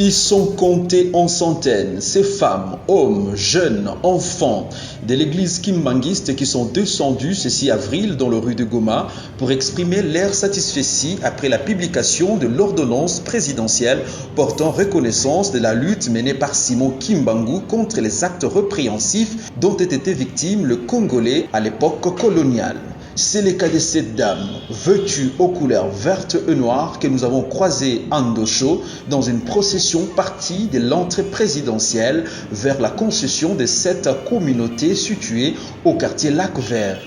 Ils sont comptés en centaines, ces femmes, hommes, jeunes, enfants de l'église kimbanguiste qui sont descendus ce 6 avril dans le rue de Goma pour exprimer leur satisfaction après la publication de l'ordonnance présidentielle portant reconnaissance de la lutte menée par Simon Kimbangu contre les actes répréhensifs dont était victime le Congolais à l'époque coloniale. C'est le cas de cette dame, vêtue aux couleurs vertes et noires, que nous avons croisée en Ndosho dans une procession partie de l'entrée présidentielle vers la concession de cette communauté située au quartier Lac Vert.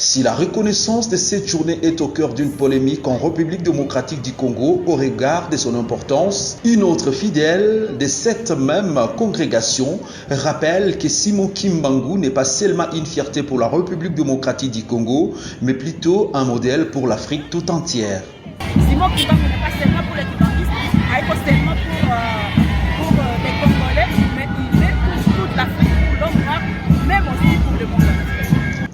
Si la reconnaissance de cette journée est au cœur d'une polémique en République démocratique du Congo au regard de son importance, une autre fidèle de cette même congrégation rappelle que Simon Kimbangu n'est pas seulement une fierté pour la République démocratique du Congo, mais plutôt un modèle pour l'Afrique tout entière. Simon Kimbangu n'est pas seulement pour les Kimbanguistes, pas seulement pour les Congolais, mais il est pour toute l'Afrique, pour l'homme noir, même aussi pour le monde.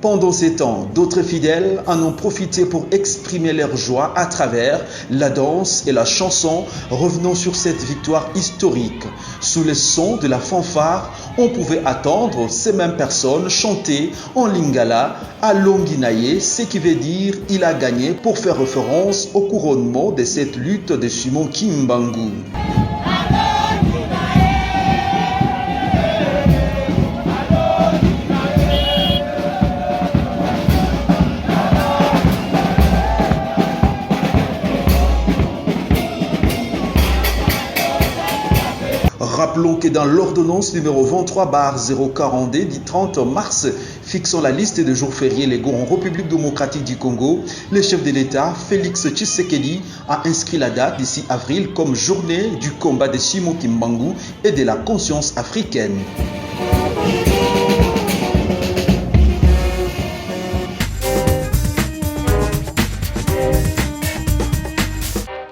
Pendant ces temps, d'autres fidèles en ont profité pour exprimer leur joie à travers la danse et la chanson, revenant sur cette victoire historique. Sous le son de la fanfare, on pouvait attendre ces mêmes personnes chanter en lingala à Longinaye, ce qui veut dire « il a gagné » pour faire référence au couronnement de cette lutte de Simon Kimbangu. Rappelons que dans l'ordonnance numéro 23/042 du 30 mars fixant la liste de jours fériés légaux en République démocratique du Congo, le chef de l'État, Félix Tshisekedi, a inscrit la date d'ici avril comme journée du combat de Simon Kimbangu et de la conscience africaine.